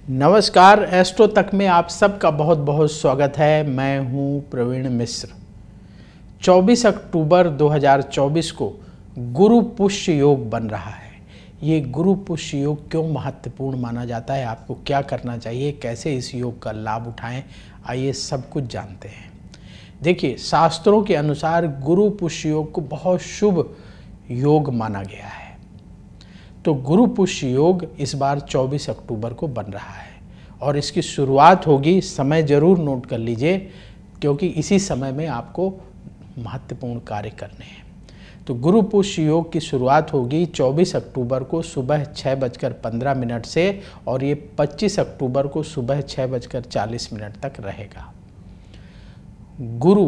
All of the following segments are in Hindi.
नमस्कार, एस्ट्रो तक में आप सबका बहुत बहुत स्वागत है। मैं हूं प्रवीण मिश्र। 24 अक्टूबर 2024 को गुरु पुष्य योग बन रहा है। ये गुरु पुष्य योग क्यों महत्वपूर्ण माना जाता है, आपको क्या करना चाहिए, कैसे इस योग का लाभ उठाएं, आइए सब कुछ जानते हैं। देखिए, शास्त्रों के अनुसार गुरु पुष्य योग को बहुत शुभ योग माना गया है। तो गुरु पुष्य योग इस बार 24 अक्टूबर को बन रहा है और इसकी शुरुआत होगी, समय जरूर नोट कर लीजिए क्योंकि इसी समय में आपको महत्वपूर्ण कार्य करने हैं। तो गुरु पुष्य योग की शुरुआत होगी 24 अक्टूबर को सुबह 6:15 से और ये 25 अक्टूबर को सुबह 6:40 तक रहेगा। गुरु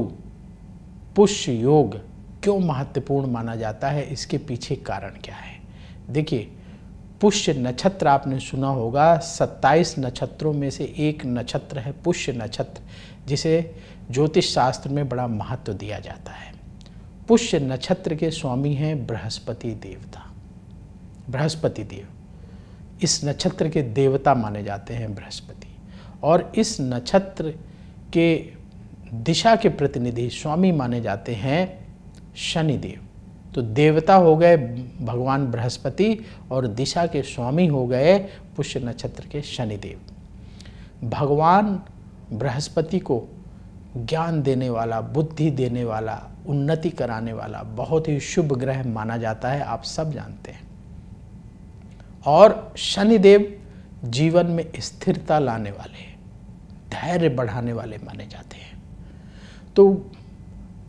पुष्य योग क्यों महत्वपूर्ण माना जाता है, इसके पीछे कारण क्या है। देखिए, पुष्य नक्षत्र आपने सुना होगा, 27 नक्षत्रों में से एक नक्षत्र है पुष्य नक्षत्र, जिसे ज्योतिष शास्त्र में बड़ा महत्व दिया जाता है। पुष्य नक्षत्र के स्वामी हैं बृहस्पति देवता। बृहस्पति देव इस नक्षत्र के देवता माने जाते हैं बृहस्पति, और इस नक्षत्र के दिशा के प्रतिनिधि स्वामी माने जाते हैं शनिदेव। तो देवता हो गए भगवान बृहस्पति और दिशा के स्वामी हो गए पुष्य नक्षत्र के शनिदेव। भगवान बृहस्पति को ज्ञान देने वाला, बुद्धि देने वाला, उन्नति कराने वाला बहुत ही शुभ ग्रह माना जाता है, आप सब जानते हैं। और शनिदेव जीवन में स्थिरता लाने वाले, धैर्य बढ़ाने वाले माने जाते हैं। तो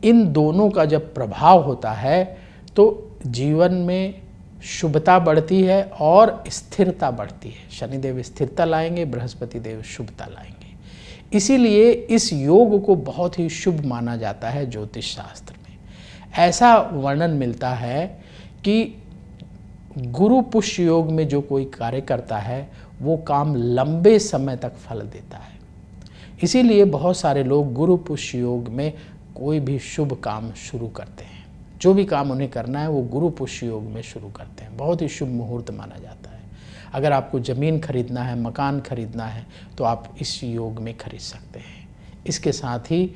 इन दोनों का जब प्रभाव होता है तो जीवन में शुभता बढ़ती है और स्थिरता बढ़ती है। शनिदेव स्थिरता लाएंगे, बृहस्पति देव शुभता लाएंगे। इसीलिए इस योग को बहुत ही शुभ माना जाता है ज्योतिष शास्त्र में। ऐसा वर्णन मिलता है कि गुरु पुष्य योग में जो कोई कार्य करता है वो काम लंबे समय तक फल देता है। इसीलिए बहुत सारे लोग गुरु पुष्य योग में कोई भी शुभ काम शुरू करते हैं। जो भी काम उन्हें करना है वो गुरु पुष्य योग में शुरू करते हैं। बहुत ही शुभ मुहूर्त माना जाता है। अगर आपको ज़मीन खरीदना है, मकान खरीदना है, तो आप इस योग में खरीद सकते हैं। इसके साथ ही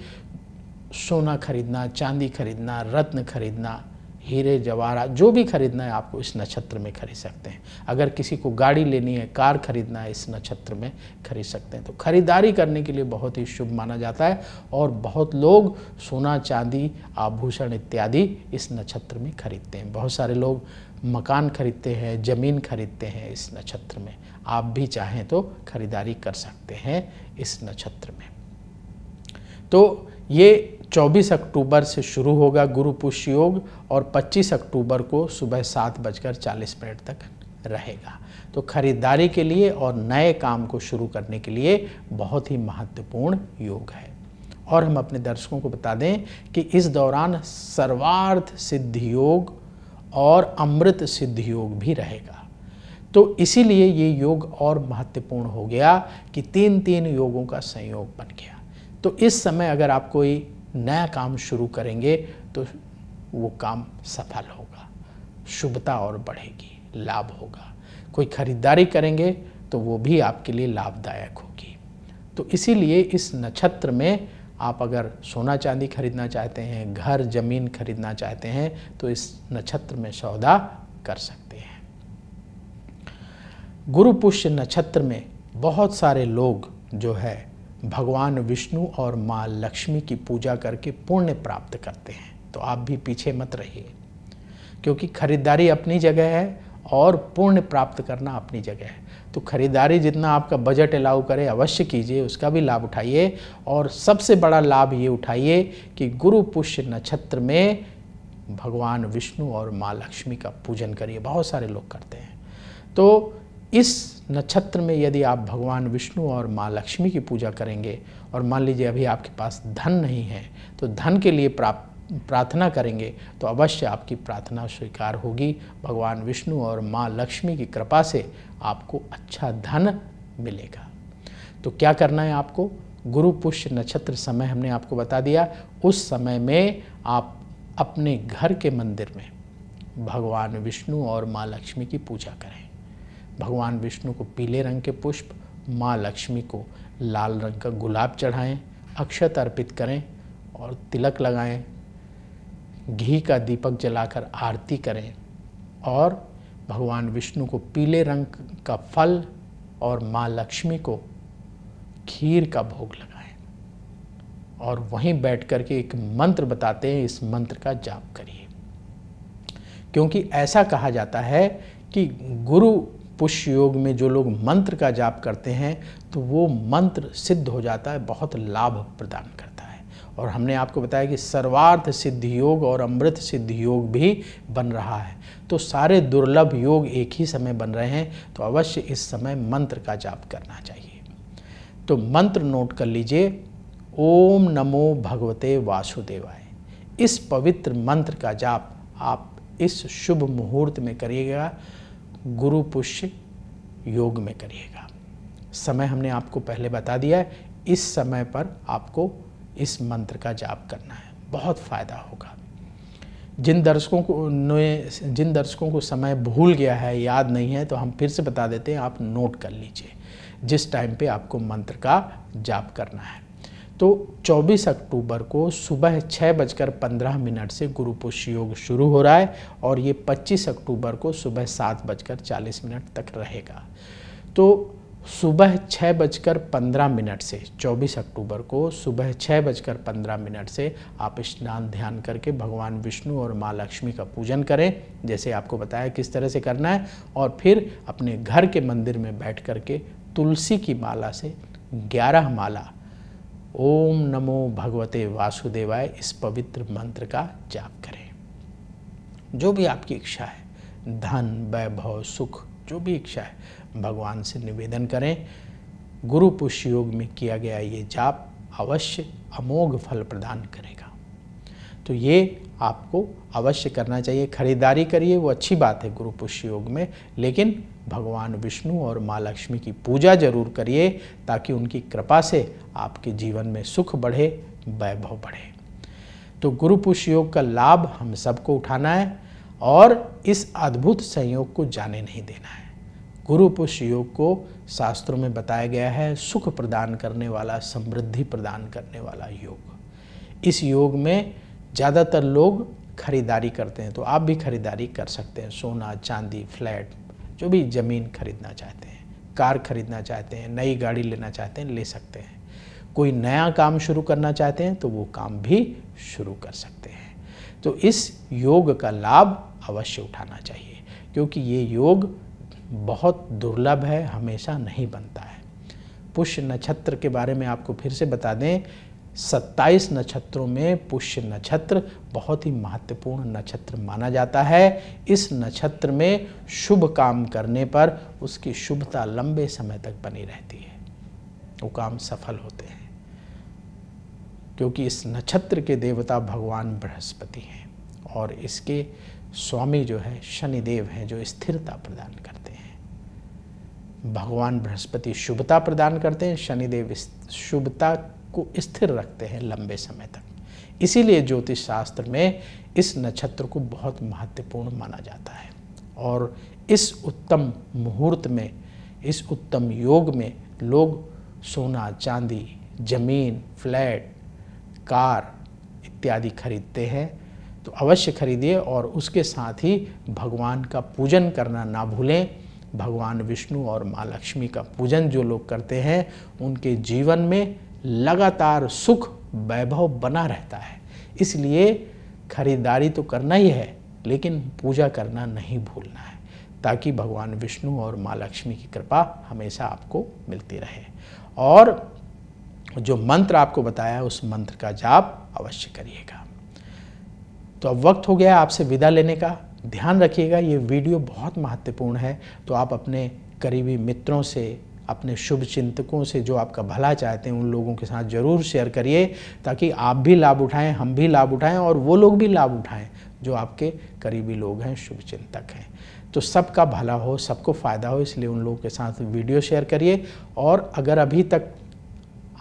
सोना खरीदना, चांदी खरीदना, रत्न खरीदना, हीरे जवाहरात जो भी खरीदना है आपको इस नक्षत्र में खरीद सकते हैं। अगर किसी को गाड़ी लेनी है, कार खरीदना है, इस नक्षत्र में खरीद सकते हैं। तो खरीदारी करने के लिए बहुत ही शुभ माना जाता है और बहुत लोग सोना, चांदी, आभूषण इत्यादि इस नक्षत्र में खरीदते हैं। बहुत सारे लोग मकान खरीदते हैं, ज़मीन खरीदते हैं इस नक्षत्र में। आप भी चाहें तो खरीदारी कर सकते हैं इस नक्षत्र में। तो ये 24 अक्टूबर से शुरू होगा गुरु पुष्य योग और 25 अक्टूबर को सुबह 7:40 तक रहेगा। तो खरीदारी के लिए और नए काम को शुरू करने के लिए बहुत ही महत्वपूर्ण योग है। और हम अपने दर्शकों को बता दें कि इस दौरान सर्वार्थ सिद्धि योग और अमृत सिद्धि योग भी रहेगा। तो इसीलिए ये योग और महत्वपूर्ण हो गया कि 3 योगों का संयोग बन गया। तो इस समय अगर आप कोई नया काम शुरू करेंगे तो वो काम सफल होगा, शुभता और बढ़ेगी, लाभ होगा। कोई खरीदारी करेंगे तो वो भी आपके लिए लाभदायक होगी। तो इसीलिए इस नक्षत्र में आप अगर सोना चांदी खरीदना चाहते हैं, घर ज़मीन खरीदना चाहते हैं, तो इस नक्षत्र में सौदा कर सकते हैं। गुरु पुष्य नक्षत्र में बहुत सारे लोग जो है भगवान विष्णु और माँ लक्ष्मी की पूजा करके पुण्य प्राप्त करते हैं। तो आप भी पीछे मत रहिए, क्योंकि खरीदारी अपनी जगह है और पुण्य प्राप्त करना अपनी जगह है। तो खरीदारी जितना आपका बजट अलाउ करे अवश्य कीजिए, उसका भी लाभ उठाइए। और सबसे बड़ा लाभ ये उठाइए कि गुरु पुष्य नक्षत्र में भगवान विष्णु और माँ लक्ष्मी का पूजन करिए। बहुत सारे लोग करते हैं। तो इस नक्षत्र में यदि आप भगवान विष्णु और माँ लक्ष्मी की पूजा करेंगे और मान लीजिए अभी आपके पास धन नहीं है तो धन के लिए प्रार्थना करेंगे तो अवश्य आपकी प्रार्थना स्वीकार होगी। भगवान विष्णु और माँ लक्ष्मी की कृपा से आपको अच्छा धन मिलेगा। तो क्या करना है आपको, गुरु पुष्य नक्षत्र समय हमने आपको बता दिया। उस समय में आप अपने घर के मंदिर में भगवान विष्णु और माँ लक्ष्मी की पूजा करें। भगवान विष्णु को पीले रंग के पुष्प माँ लक्ष्मी को लाल रंग का गुलाब चढ़ाएं, अक्षत अर्पित करें और तिलक लगाएं, घी का दीपक जलाकर आरती करें और भगवान विष्णु को पीले रंग का फल और माँ लक्ष्मी को खीर का भोग लगाएं और वहीं बैठ कर के एक मंत्र बताते हैं, इस मंत्र का जाप करिए। क्योंकि ऐसा कहा जाता है कि गुरु पुष्य योग में जो लोग मंत्र का जाप करते हैं तो वो मंत्र सिद्ध हो जाता है, बहुत लाभ प्रदान करता है। और हमने आपको बताया कि सर्वार्थ सिद्धि योग और अमृत सिद्धि योग भी बन रहा है, तो सारे दुर्लभ योग एक ही समय बन रहे हैं, तो अवश्य इस समय मंत्र का जाप करना चाहिए। तो मंत्र नोट कर लीजिए, ओम नमो भगवते वासुदेवाय। इस पवित्र मंत्र का जाप आप इस शुभ मुहूर्त में करिएगा, गुरु पुष्य योग में करिएगा। समय हमने आपको पहले बता दिया है, इस समय पर आपको इस मंत्र का जाप करना है, बहुत फ़ायदा होगा। जिन दर्शकों को समय भूल गया है, याद नहीं है, तो हम फिर से बता देते हैं, आप नोट कर लीजिए जिस टाइम पे आपको मंत्र का जाप करना है। तो 24 अक्टूबर को सुबह 6:15 से गुरु पुष्य योग शुरू हो रहा है और ये 25 अक्टूबर को सुबह 7:40 तक रहेगा। तो सुबह 6:15 से 24 अक्टूबर को सुबह 6:15 से आप स्नान ध्यान करके भगवान विष्णु और माँ लक्ष्मी का पूजन करें, जैसे आपको बताया किस तरह से करना है, और फिर अपने घर के मंदिर में बैठ करके तुलसी की माला से 11 माला ओम नमो भगवते वासुदेवाय इस पवित्र मंत्र का जाप करें। जो भी आपकी इच्छा है, धन वैभव सुख, जो भी इच्छा है भगवान से निवेदन करें। गुरु पुष्य योग में किया गया ये जाप अवश्य अमोघ फल प्रदान करेगा, तो ये आपको अवश्य करना चाहिए। खरीदारी करिए, वो अच्छी बात है गुरु पुष्य योग में, लेकिन भगवान विष्णु और माँ लक्ष्मी की पूजा जरूर करिए ताकि उनकी कृपा से आपके जीवन में सुख बढ़े, वैभव बढ़े। तो गुरु पुष्य योग का लाभ हम सबको उठाना है और इस अद्भुत संयोग को जाने नहीं देना है। गुरु पुष्य योग को शास्त्रों में बताया गया है सुख प्रदान करने वाला, समृद्धि प्रदान करने वाला योग। इस योग में ज़्यादातर लोग खरीदारी करते हैं, तो आप भी खरीदारी कर सकते हैं। सोना चांदी, फ्लैट, जो भी ज़मीन खरीदना चाहते हैं, कार खरीदना चाहते हैं, नई गाड़ी लेना चाहते हैं, ले सकते हैं। कोई नया काम शुरू करना चाहते हैं तो वो काम भी शुरू कर सकते हैं। तो इस योग का लाभ अवश्य उठाना चाहिए, क्योंकि ये योग बहुत दुर्लभ है, हमेशा नहीं बनता है। पुष्य नक्षत्र के बारे में आपको फिर से बता दें, 27 नक्षत्रों में पुष्य नक्षत्र बहुत ही महत्वपूर्ण नक्षत्र माना जाता है। इस नक्षत्र में शुभ काम करने पर उसकी शुभता लंबे समय तक बनी रहती है, वो काम सफल होते हैं, क्योंकि इस नक्षत्र के देवता भगवान बृहस्पति हैं और इसके स्वामी जो है शनिदेव हैं, जो स्थिरता प्रदान करते हैं। भगवान बृहस्पति शुभता प्रदान करते हैं, शनिदेव शुभता को स्थिर रखते हैं लंबे समय तक। इसीलिए ज्योतिष शास्त्र में इस नक्षत्र को बहुत महत्वपूर्ण माना जाता है। और इस उत्तम मुहूर्त में, इस उत्तम योग में लोग सोना चांदी, जमीन, फ्लैट, कार इत्यादि खरीदते हैं, तो अवश्य खरीदिए और उसके साथ ही भगवान का पूजन करना ना भूलें। भगवान विष्णु और माँ लक्ष्मी का पूजन जो लोग करते हैं उनके जीवन में लगातार सुख वैभव बना रहता है। इसलिए खरीदारी तो करना ही है, लेकिन पूजा करना नहीं भूलना है, ताकि भगवान विष्णु और माँ लक्ष्मी की कृपा हमेशा आपको मिलती रहे। और जो मंत्र आपको बताया उस मंत्र का जाप अवश्य करिएगा। तो अब वक्त हो गया आपसे विदा लेने का। ध्यान रखिएगा, ये वीडियो बहुत महत्वपूर्ण है, तो आप अपने करीबी मित्रों से, अपने शुभ चिंतकों से, जो आपका भला चाहते हैं, उन लोगों के साथ ज़रूर शेयर करिए, ताकि आप भी लाभ उठाएं, हम भी लाभ उठाएं और वो लोग भी लाभ उठाएं जो आपके करीबी लोग हैं, शुभ चिंतक हैं। तो सबका भला हो, सबको फ़ायदा हो, इसलिए उन लोगों के साथ वीडियो शेयर करिए। और अगर अभी तक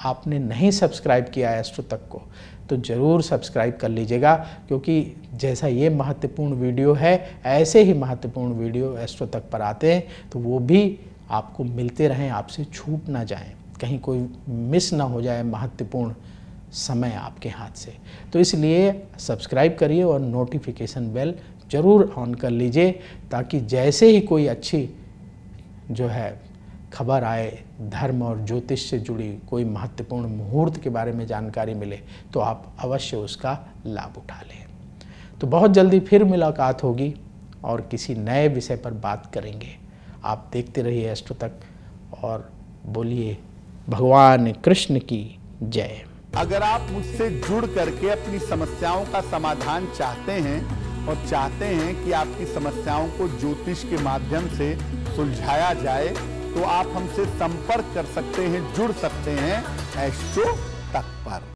आपने नहीं सब्सक्राइब किया है एस्ट्रो तक को, तो ज़रूर सब्सक्राइब कर लीजिएगा, क्योंकि जैसा ये महत्वपूर्ण वीडियो है, ऐसे ही महत्वपूर्ण वीडियो एस्ट्रो तक पर आते हैं, तो वो भी आपको मिलते रहें, आपसे छूट ना जाएं, कहीं कोई मिस ना हो जाए महत्वपूर्ण समय आपके हाथ से। तो इसलिए सब्सक्राइब करिए और नोटिफिकेशन बेल ज़रूर ऑन कर लीजिए, ताकि जैसे ही कोई अच्छी जो है खबर आए, धर्म और ज्योतिष से जुड़ी कोई महत्वपूर्ण मुहूर्त के बारे में जानकारी मिले, तो आप अवश्य उसका लाभ उठा लें। तो बहुत जल्दी फिर मुलाकात होगी और किसी नए विषय पर बात करेंगे। आप देखते रहिए एस्ट्रो तक और बोलिए भगवान कृष्ण की जय। अगर आप मुझसे जुड़ करके अपनी समस्याओं का समाधान चाहते हैं और चाहते हैं कि आपकी समस्याओं को ज्योतिष के माध्यम से सुलझाया जाए, तो आप हमसे संपर्क कर सकते हैं, जुड़ सकते हैं एस्ट्रो तक पर।